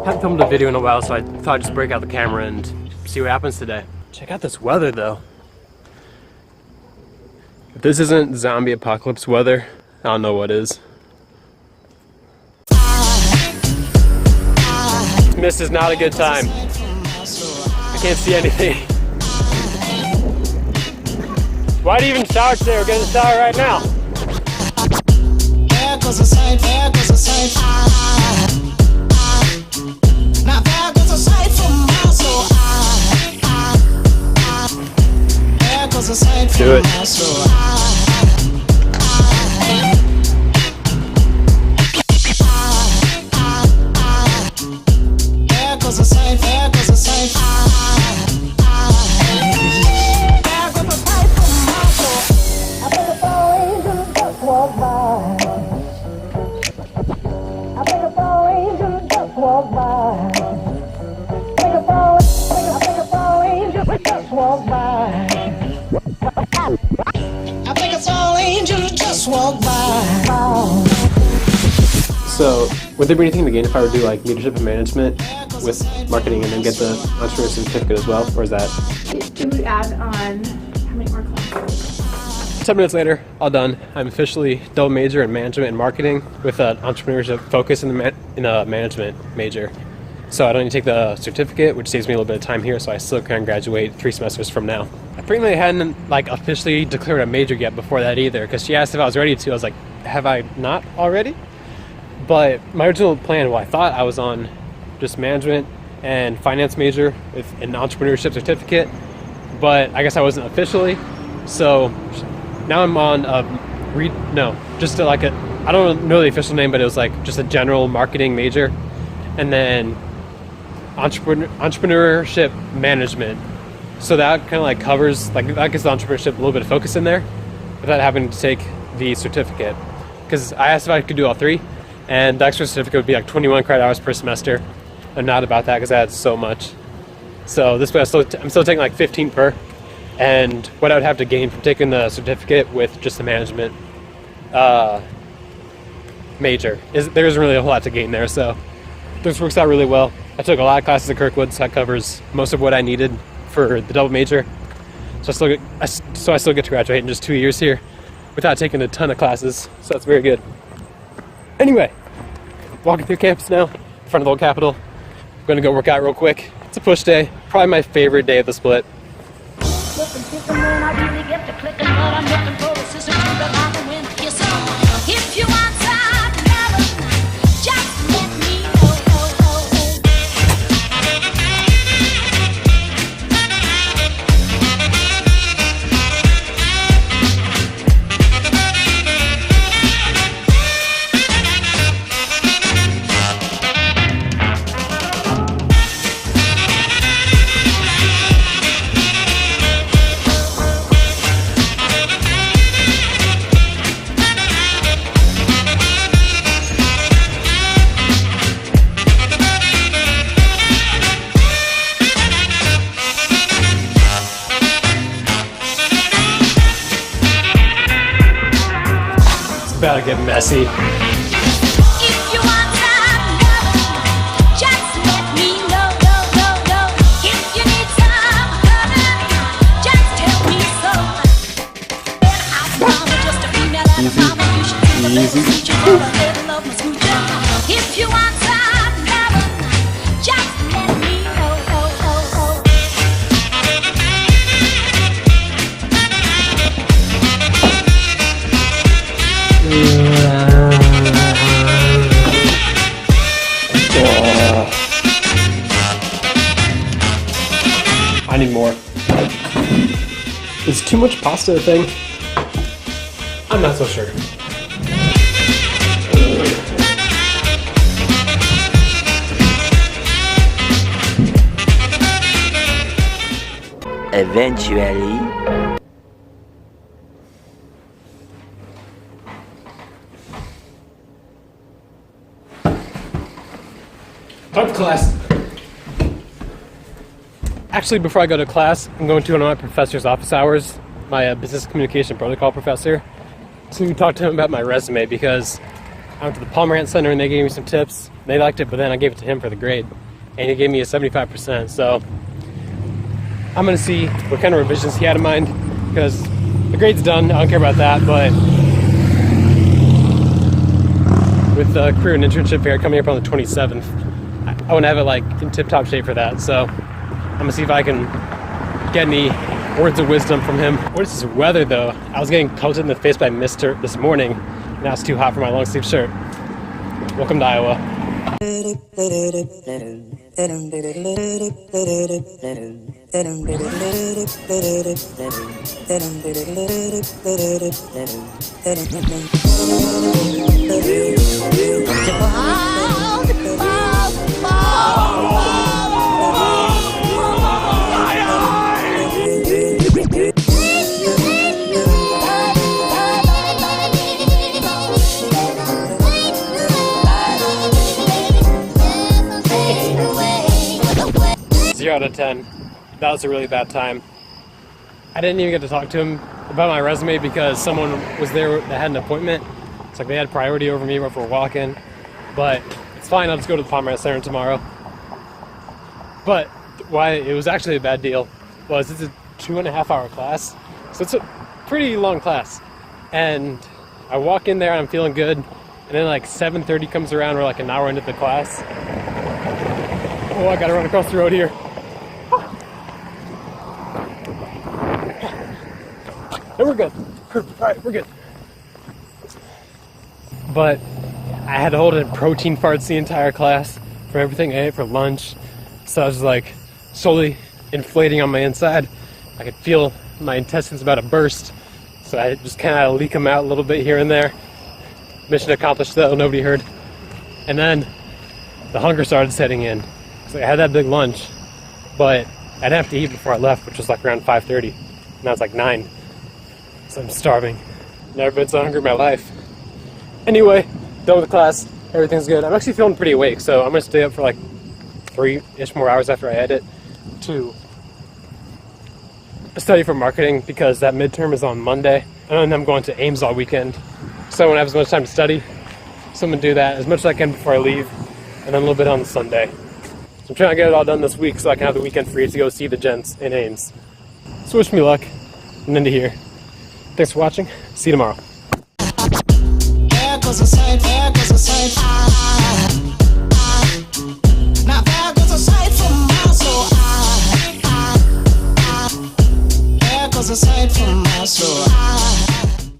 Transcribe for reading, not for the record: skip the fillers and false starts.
Haven't filmed a video in a while, so I thought I'd just break out the camera and see what happens today. Check out this weather though. If this isn't zombie apocalypse weather, I don't know what is. This is not a good time. I can't see anything. Why do you even shower today? We're getting a shower right now. There goes a sight, there goes a sight. Now there goes a sight from my soul. There goes a sight from my soul. There goes a sight, there goes a sight. There goes a sight from my soul. I think it's all angels just walk by. I think it's all angels just walk by. I think it's all angels just walk by. I think it's all angels just walk by. So, would there be anything to gain if I were to do like leadership and management with marketing and then get the entrepreneur certificate as well? Or is that? It would add on how many more classes? 10 minutes later, all done. I'm officially double major in management and marketing with an entrepreneurship focus in a management major. So I don't need to take the certificate, which saves me a little bit of time here, so I still can graduate 3 semesters from now. I apparently hadn't like officially declared a major yet before that either, because she asked if I was ready to. I was like, have I not already? But my original plan, well, I thought I was on just management and finance major with an entrepreneurship certificate, but I guess I wasn't officially. So now I'm on I don't know the official name, but it was like just a general marketing major, and then entrepreneurship management. So that kind of like covers, like that gets the entrepreneurship a little bit of focus in there without having to take the certificate. Because I asked if I could do all 3, and the extra certificate would be like 21 credit hours per semester. I'm not about that because I had so much. So this way I'm still taking like 15 per. And what I would have to gain from taking the certificate with just the management major there isn't really a whole lot to gain there. So this works out really well. I took a lot of classes at Kirkwood, so that covers most of what I needed for the double major. So I still get to graduate in just 2 years here without taking a ton of classes. So that's very good. Anyway, walking through campus now, in front of the old Capitol. I'm gonna go work out real quick. It's a push day, probably my favorite day of the split. If you want some melon, just let me About to get messy. If you want some melon, just let me know. If you need some melon, just tell me so. And I promise just to be that I promise you should see the little feature for a little of my scoocher. If you want some melon, just let me know. I need more. Is too much pasta a thing? I'm not so sure. Eventually. Time for class. Actually, before I go to class, I'm going to one of my professor's office hours, my business communication protocol professor. So we talked to him about my resume because I went to the Pomerantz Center and they gave me some tips They liked it, but then I gave it to him for the grade, and he gave me a 75%. So I'm gonna see what kind of revisions he had in mind, because the grade's done. I don't care about that, but with the career and internship fair coming up on the 27th, I want to have it like in tip-top shape for that. So I'm gonna see if I can get any words of wisdom from him. What is this weather though? I was getting pelted in the face by mister this morning. Now it's too hot for my long sleeve shirt. Welcome to Iowa. Out of 10. That was a really bad time. I didn't even get to talk to him about my resume because someone was there that had an appointment. It's like they had priority over me before walking. But it's fine, I'll just go to the Pomerantz Center tomorrow. But why it was actually a bad deal was it's a 2.5 hour class. So it's a pretty long class. And I walk in there and I'm feeling good. And then like 7:30 comes around, we're like an hour into the class. Oh, I gotta run across the road here. And we're good. Alright, we're good. But I had to hold in protein farts the entire class from everything I ate for lunch. So I was like slowly inflating on my inside. I could feel my intestines about to burst. So I just kind of leak them out a little bit here and there. Mission accomplished though, nobody heard. And then the hunger started setting in. So I had that big lunch, but I didn't have to eat before I left, which was like around 5:30. Now it's like 9. So I'm starving. Never been so hungry in my life. Anyway, done with the class. Everything's good. I'm actually feeling pretty awake, so I'm gonna stay up for like 3-ish more hours after I edit to study for marketing because that midterm is on Monday. And then I'm going to Ames all weekend. So I won't have as much time to study. So I'm gonna do that as much as I can before I leave, and then a little bit on Sunday. So I'm trying to get it all done this week so I can have the weekend free to go see the gents in Ames. So wish me luck, and then to here. Thanks for watching. See you tomorrow. There goes a sight, there goes a sight. Now there goes a sight from my soul. There goes a sight from my soul.